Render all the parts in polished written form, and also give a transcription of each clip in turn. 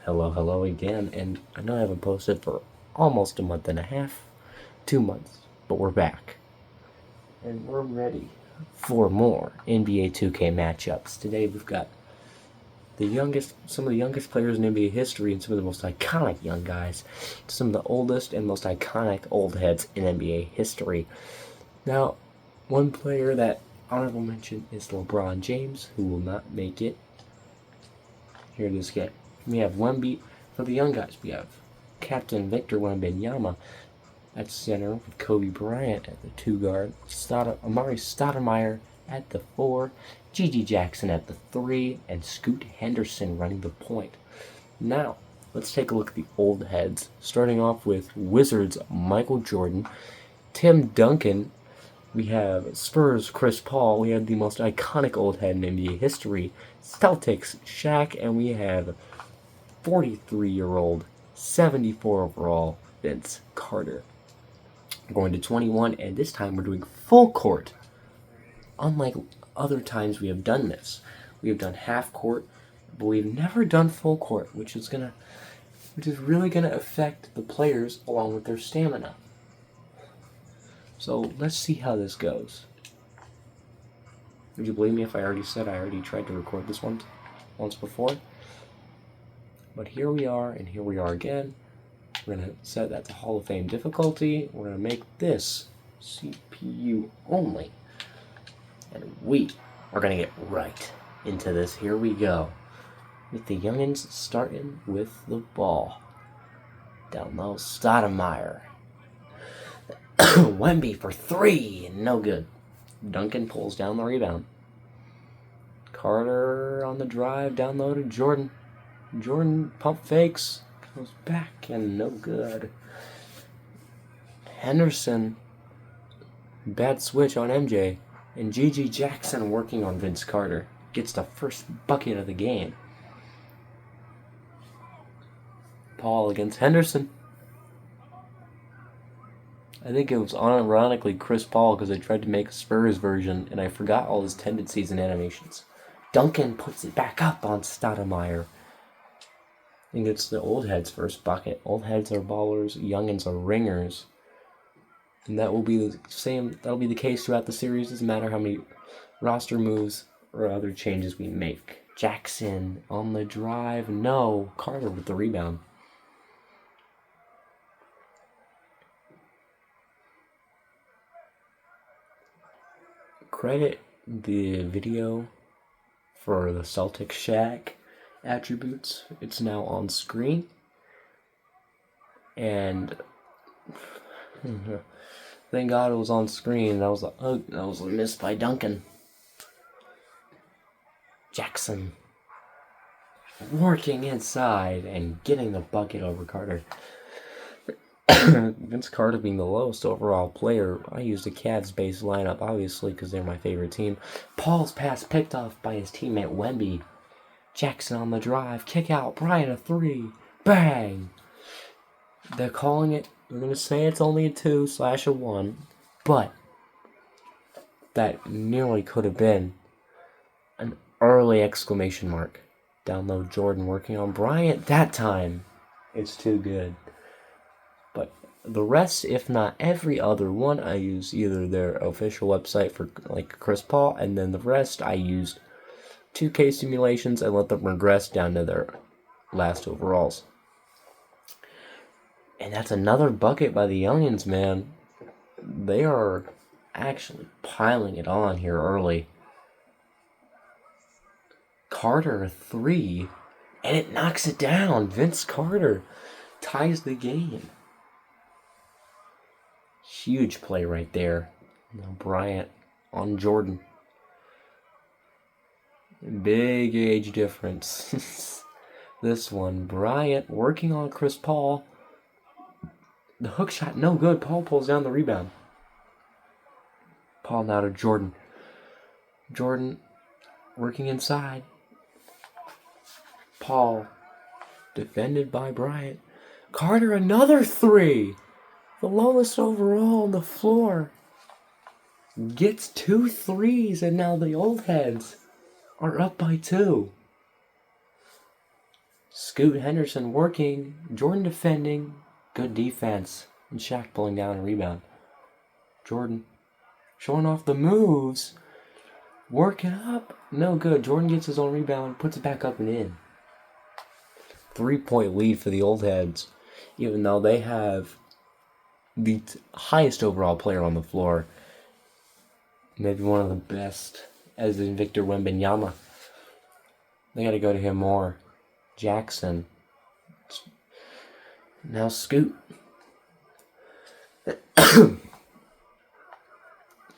Hello again, and I know I haven't posted for almost a month and a half, 2 months, but we're back. And we're ready for more NBA 2K matchups. Today we've got some of the youngest players in NBA history and some of the most iconic young guys, some of the oldest and most iconic old heads in NBA history. Now, one player that honorable mention is LeBron James, who will not make it here this game. We have Wemby. For the young guys, we have Captain Victor Wembanyama at center with Kobe Bryant at the 2 guard, Amari Stoudemire at the 4, Gigi Jackson at the 3, and Scoot Henderson running the point. Now, let's take a look at the old heads, starting off with Wizards Michael Jordan, Tim Duncan. We have Spurs Chris Paul. We have the most iconic old head in NBA history, Celtics Shaq, and we have 43-year-old, 74 overall Vince Carter. We're going to 21, and this time we're doing full court. Unlike other times we have done this, we have done half court, but we've never done full court, which is really gonna affect the players along with their stamina. So let's see how this goes. Would you believe me if I already tried to record this one once before? But here we are, and here we are again. We're going to set that to Hall of Fame difficulty. We're going to make this CPU only. And we are going to get right into this. Here we go. With the youngins starting with the ball. Down low, Stoudemire. Wemby for 3, no good. Duncan pulls down the rebound. Carter on the drive, down low to Jordan. Jordan pump fakes, goes back, and no good. Henderson, bad switch on MJ, and Gigi Jackson working on Vince Carter. Gets the first bucket of the game. Paul against Henderson. I think it was unironically Chris Paul because I tried to make a Spurs version and I forgot all his tendencies and animations. Duncan puts it back up on Stoudemire. I think it's the old heads' first bucket. Old heads are ballers, youngins are ringers. And that will be the same. That'll be the case throughout the series. Doesn't matter how many roster moves or other changes we make. Jackson on the drive. No. Carter with the rebound. Credit the video for the Celtics Shaq attributes. It's now on screen, and thank God it was on screen. That was a miss by Duncan. Jackson working inside and getting the bucket over Carter. Vince Carter being the lowest overall player. I used a Cavs-based lineup, obviously, because they're my favorite team. Paul's pass picked off by his teammate Wemby. Jackson on the drive, kick out, Bryant a 3, bang! They're calling it, they're going to say it's only a 2/1, but that nearly could have been an early exclamation mark. Down low, Jordan working on Bryant. That time, it's too good. But the rest, if not every other one, I use either their official website for like Chris Paul, and then the rest I used 2K simulations and let them regress down to their last overalls. And that's another bucket by the youngins, man. They are actually piling it on here early. Carter 3, and it knocks it down. Vince Carter ties the game. Huge play right there. Now Bryant on Jordan. Big age difference. This one, Bryant working on Chris Paul. The hook shot, no good. Paul pulls down the rebound. Paul now to Jordan. Jordan working inside. Paul defended by Bryant. Carter, another 3. The lowest overall on the floor. Gets 2 threes, and now the old heads are up by 2. Scoot Henderson working. Jordan defending. Good defense. And Shaq pulling down a rebound. Jordan showing off the moves. Working up. No good. Jordan gets his own rebound. Puts it back up and in. 3-point lead for the Old Heads. Even though they have the highest overall player on the floor. Maybe one of the best, as in Victor Wembanyama. They got to go to him more. Jackson. Now Scoot.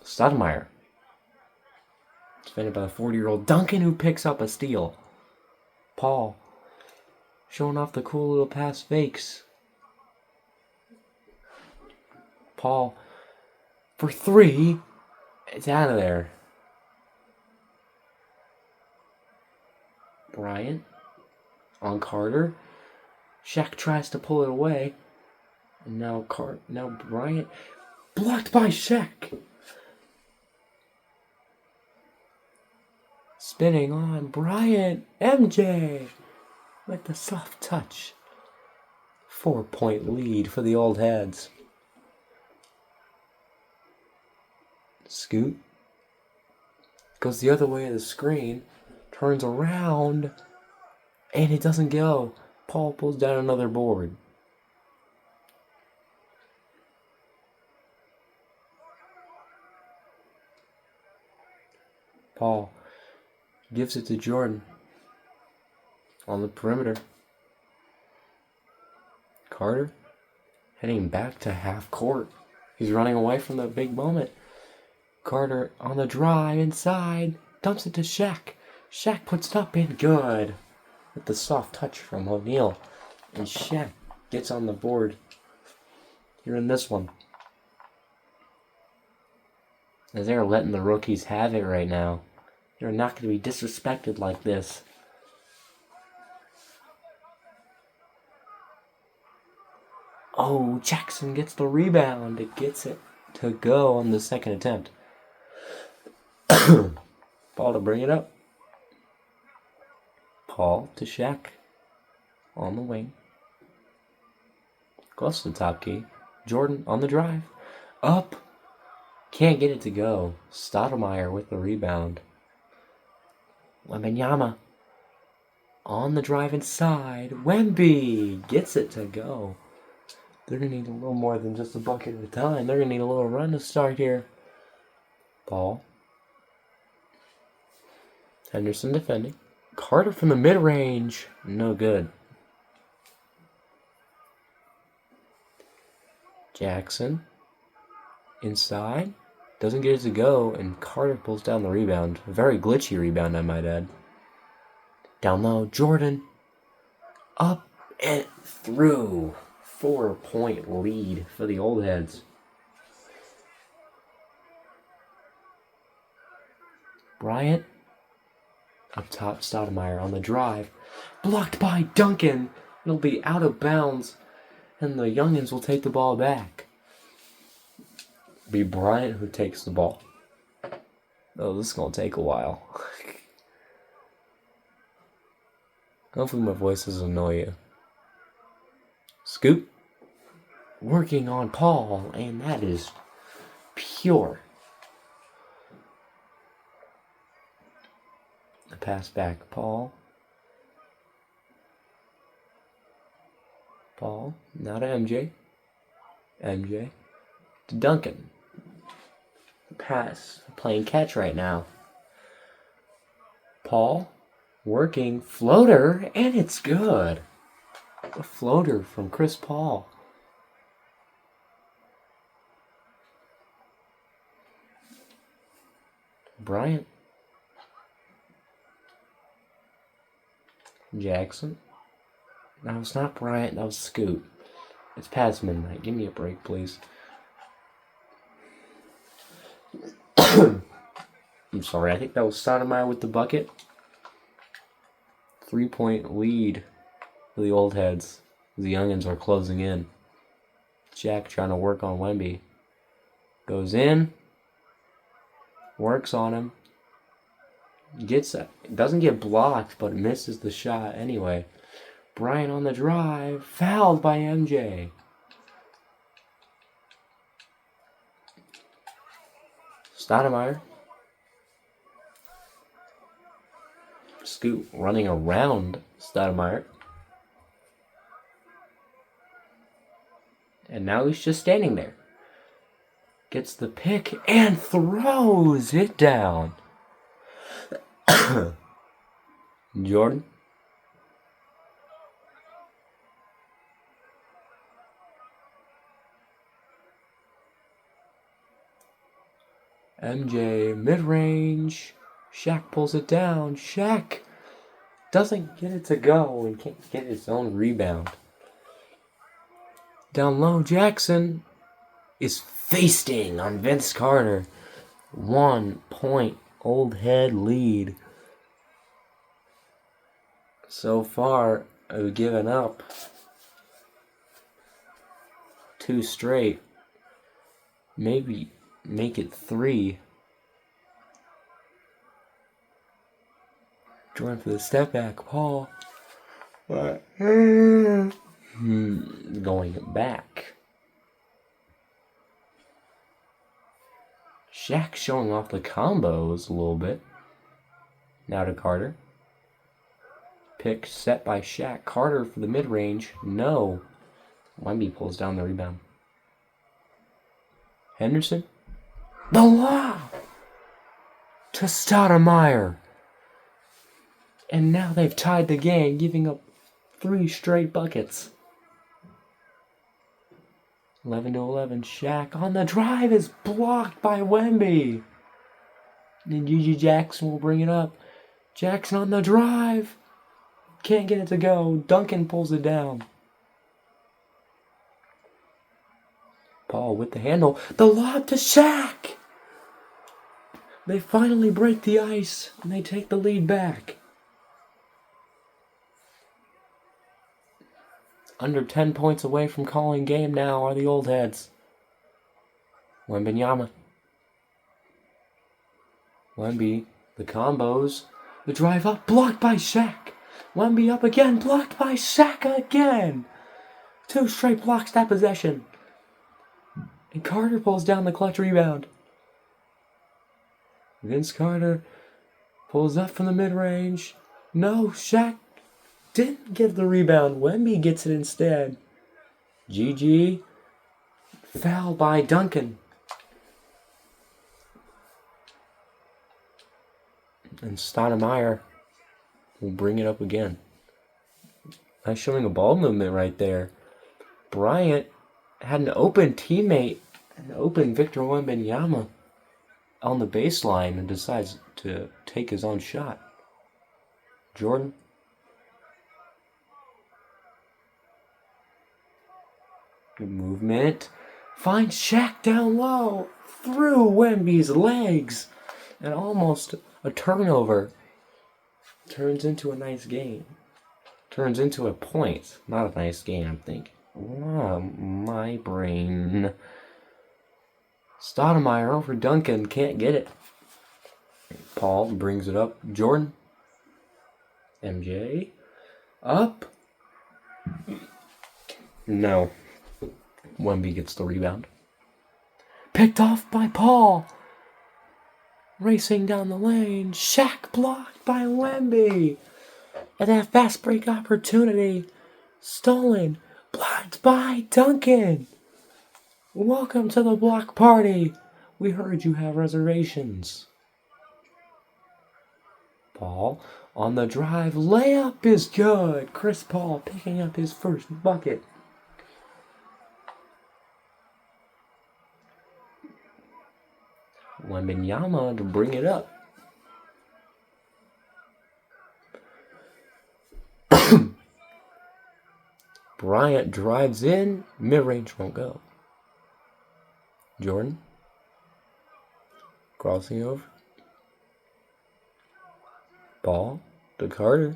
Stoudemire. Defended by the 40-year-old Duncan, who picks up a steal. Paul. Showing off the cool little pass fakes. Paul. For 3. It's out of there. Bryant. On Carter. Shaq tries to pull it away. And now Bryant. Blocked by Shaq. Spinning on Bryant. MJ. With the soft touch. 4-point lead for the Old Heads. Scoot. Goes the other way of the screen. Turns around. And it doesn't go. Paul pulls down another board. Paul gives it to Jordan. On the perimeter. Carter heading back to half court. He's running away from the big moment. Carter on the drive inside. Dumps it to Shaq. Shaq puts it up in good. With the soft touch from O'Neal. And Shaq gets on the board here in this one. As they're letting the rookies have it right now. They're not going to be disrespected like this. Oh, Jackson gets the rebound. It gets it to go on the second attempt. Paul to bring it up. Paul to Shaq. On the wing. Close to the top key. Jordan on the drive. Up. Can't get it to go. Stoudemire with the rebound. Wembanyama. On the drive inside. Wemby gets it to go. They're going to need a little more than just a bucket at a time. They're going to need a little run to start here. Paul. Henderson defending. Carter from the mid-range. No good. Jackson. Inside. Doesn't get it to go, and Carter pulls down the rebound. A very glitchy rebound, I might add. Down low, Jordan. Up and through. 4-point lead for the Old Heads. Bryant. Up top, Stoudemire on the drive. Blocked by Duncan. It'll be out of bounds, and the youngins will take the ball back. Be Bryant who takes the ball. Oh, this is going to take a while. Hopefully my voice doesn't annoy you. Scoop. Working on Paul, and that is pure. The pass back, Paul. Paul, now to MJ. MJ to Duncan. Pass, playing catch right now. Paul, working, floater, and it's good. A floater from Chris Paul. Bryant. Jackson. No, it's not Bryant, that was Scoot. It's past midnight. Give me a break, please. I'm sorry, I think that was Stoudemire with the bucket. 3-point lead for the Old Heads. The youngins are closing in. Jack trying to work on Wemby. Goes in. Works on him. Gets it. Doesn't get blocked, but misses the shot anyway. Bryant on the drive. Fouled by MJ. Stoudemire. Scoot running around Stoudemire. And now he's just standing there. Gets the pick and throws it down. Jordan. MJ mid-range. Shaq pulls it down. Shaq doesn't get it to go and can't get his own rebound. Down low, Jackson is feasting on Vince Carter. 1 point Old Head lead. So far, I've given up 2 straight. Maybe make it 3. Jordan for the step back. Paul. What? Going back. Shaq showing off the combos a little bit. Now to Carter. Pick set by Shaq. Carter for the mid-range. No. Wemby pulls down the rebound. Henderson. The lob to Stoudemire. And now they've tied the game, giving up 3 straight buckets. 11-11. Shaq on the drive is blocked by Wemby. And Gigi Jackson will bring it up. Jackson on the drive. Can't get it to go. Duncan pulls it down. Paul with the handle. The lob to Shaq. They finally break the ice and they take the lead back. Under 10 points away from calling game now are the Old Heads. Wembanyama. Wemby, the combos. The drive up, blocked by Shaq. Wemby up again, blocked by Shaq again. 2 straight blocks that possession. And Carter pulls down the clutch rebound. Vince Carter pulls up from the mid-range. No, Shaq didn't get the rebound. Wemby gets it instead. GG. Foul by Duncan. And Stoudemire will bring it up again. Nice showing a ball movement right there. Bryant had an open teammate, an open Victor Wembanyama on the baseline and decides to take his own shot. Jordan. Good movement. Finds Shaq down low. Through Wemby's legs. And almost a turnover. Turns into a nice game. Turns into a point. Not a nice game, I'm thinking. Oh, my brain. Stoudemire over Duncan. Can't get it. Paul brings it up. Jordan. MJ. Up. No. Wemby gets the rebound. Picked off by Paul. Racing down the lane. Shaq blocked by Wemby. And that fast break opportunity. Stolen. Blocked by Duncan. Welcome to the block party. We heard you have reservations. Paul on the drive. Layup is good. Chris Paul picking up his first bucket. Wembanyama to bring it up. Bryant drives in. Mid-range won't go. Jordan. Crossing over. Ball to Carter.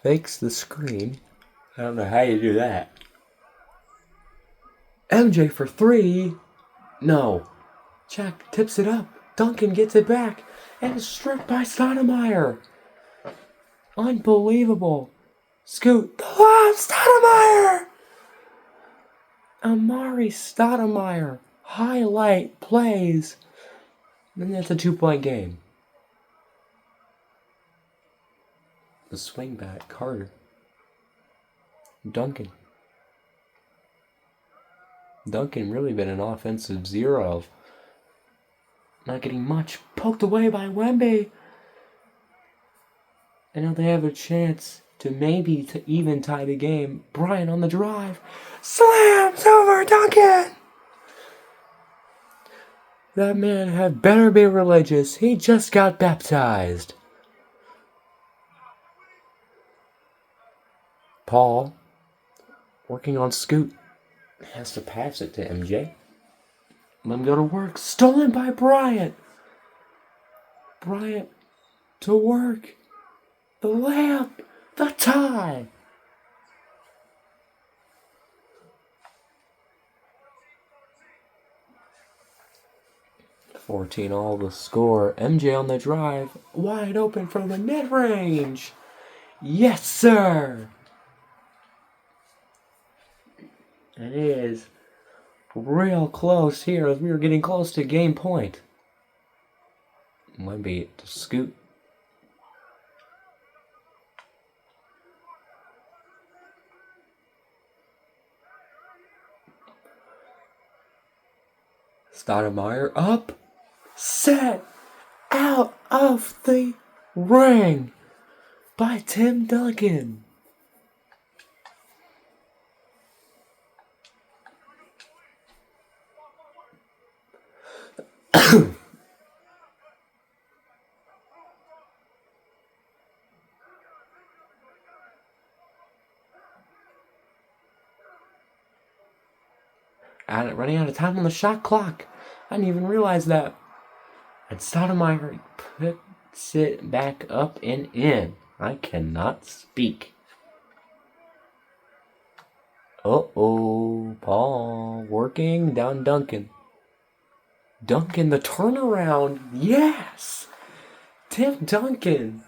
Fakes the screen. I don't know how you do that. MJ for 3. No. Shaq tips it up. Duncan gets it back. And is stripped by Stoudemire. Unbelievable. Scoot. The lob. Stoudemire. Amari Stoudemire. Highlight plays. And that's a 2-point game. The swing back. Carter. Duncan really been an offensive zero. Not getting much. Poked away by Wemby. And now they have a chance to maybe to even tie the game. Bryant on the drive. Slams over Duncan. That man had better be religious. He just got baptized. Paul, working on Scoot, has to pass it to MJ. Let him go to work. Stolen by Bryant. Bryant to work. The layup. The tie. $14 the score. MJ on the drive. Wide open from the mid-range. Yes, sir. It is real close here as we are getting close to game point. Wemby to Scoot. Stoudemire up. Set. Out of the ring by Tim Duncan. Running out of time on the shot clock. I didn't even realize that. And Stoudemire puts it back up and in. I cannot speak. Uh-oh. Paul working down Duncan. Duncan, the turnaround. Yes! Tim Duncan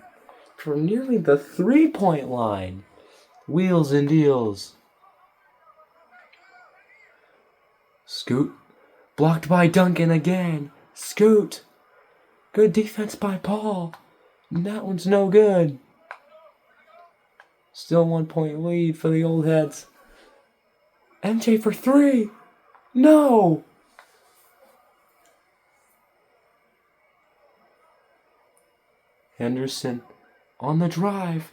from nearly the 3-point line. Wheels and deals. Scoot. Blocked by Duncan again. Scoot. Good defense by Paul. And that one's no good. Still 1-point lead for the old heads. MJ for 3. No. Henderson on the drive.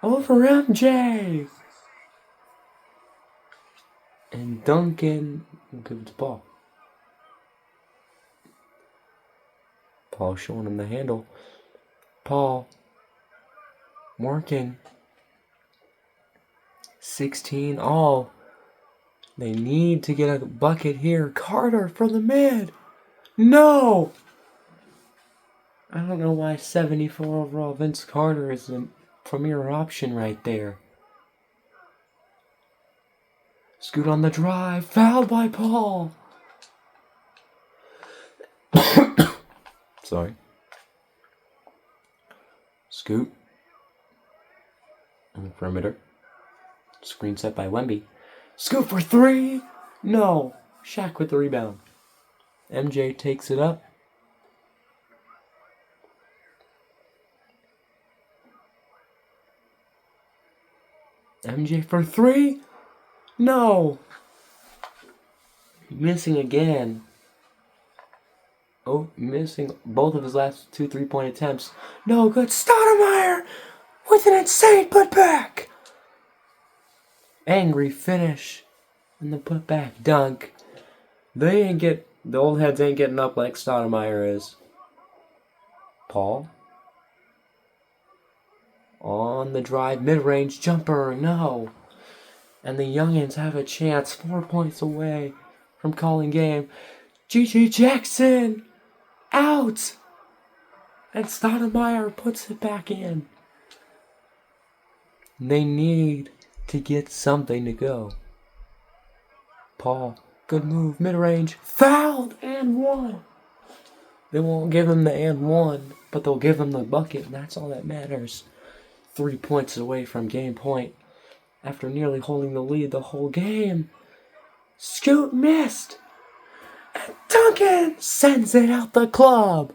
Over MJ. And Duncan will give it to Paul. Paul showing him the handle. Paul working. 16 all. They need to get a bucket here. Carter from the mid. No! I don't know why 74 overall Vince Carter is the premier option right there. Scoot on the drive. Fouled by Paul. Sorry. Scoot. On the perimeter. Screen set by Wemby. Scoot for 3. No. Shaq with the rebound. MJ takes it up. MJ for 3. No. Missing again. Oh, missing both of his last 2 3-point attempts. No good. Stoudemire with an insane putback. Angry finish. And the putback dunk. The old heads ain't getting up like Stoudemire is. Paul. On the drive, mid-range jumper. No. And the youngins have a chance 4 points away from calling game. G.G. Jackson out. And Stoudemire puts it back in. They need to get something to go. Paul, good move, mid-range, fouled, and 1. They won't give him the and 1, but they'll give him the bucket, and that's all that matters. 3 points away from game point after nearly holding the lead the whole game. Scoot missed, and Duncan sends it out the club.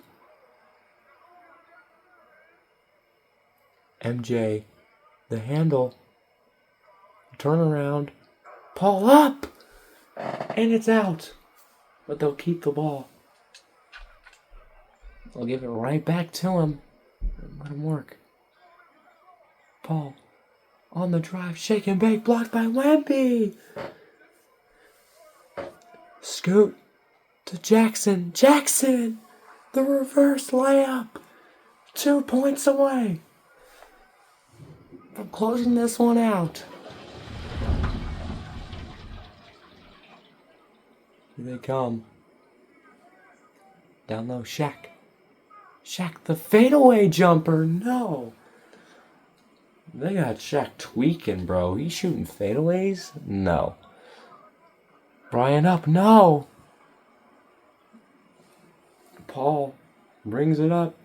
MJ, the handle, turn around, Paul up, and it's out. But they'll keep the ball. They'll give it right back to him and let him work. Paul on the drive, shake and bake, blocked by Wemby. Scoot to Jackson. Jackson, the reverse layup. 2 points away from closing this one out. Here they come. Down low, Shaq. Shaq, the fadeaway jumper. No. They got Shaq tweaking, bro. He's shooting fadeaways? No. Brian up. No. Paul brings it up.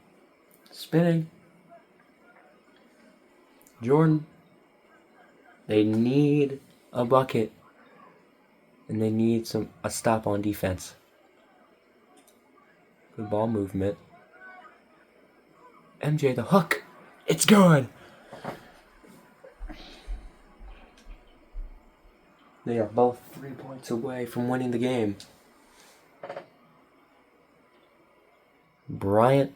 Spinning. Jordan. They need a bucket. And they need a stop on defense. Good ball movement. MJ the hook. It's good. They are both 3 points away from winning the game. Bryant.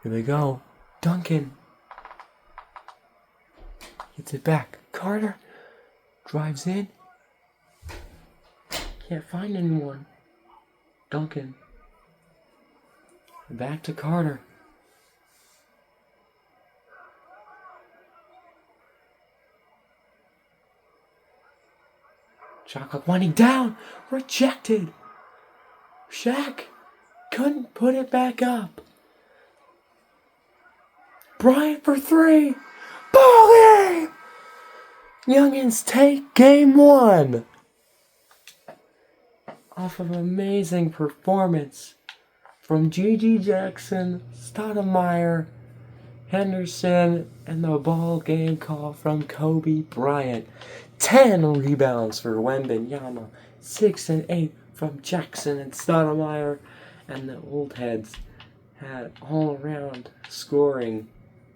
Here they go. Duncan. Gets it back. Carter drives in. Can't find anyone. Duncan. Back to Carter. Shot clock winding down. Rejected. Shaq couldn't put it back up. Bryant for 3. Ball game! Youngins take game 1. Off of an amazing performance from Gigi Jackson, Stoudemire, Henderson, and the ball game call from Kobe Bryant. 10 rebounds for Wembanyama, 6 and 8 from Jackson and Stoudemire, and the old heads had all around scoring,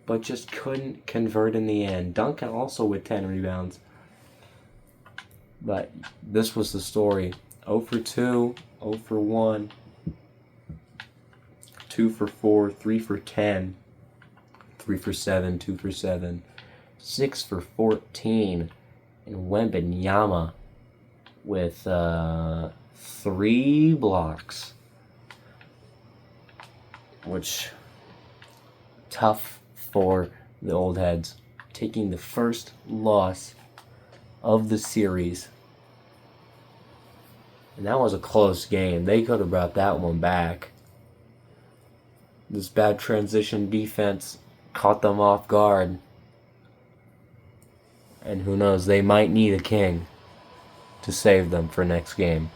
but just couldn't convert in the end. Duncan also with 10 rebounds. But this was the story. 0 for 2, 0 for 1, 2 for 4, 3 for 10, 3 for 7, 2 for 7, 6 for 14, and Wembanyama with 3 blocks, which tough for the old heads, taking the first loss of the series. And that was a close game. They could have brought that one back. This bad transition defense caught them off guard. And who knows, they might need a king to save them for next game.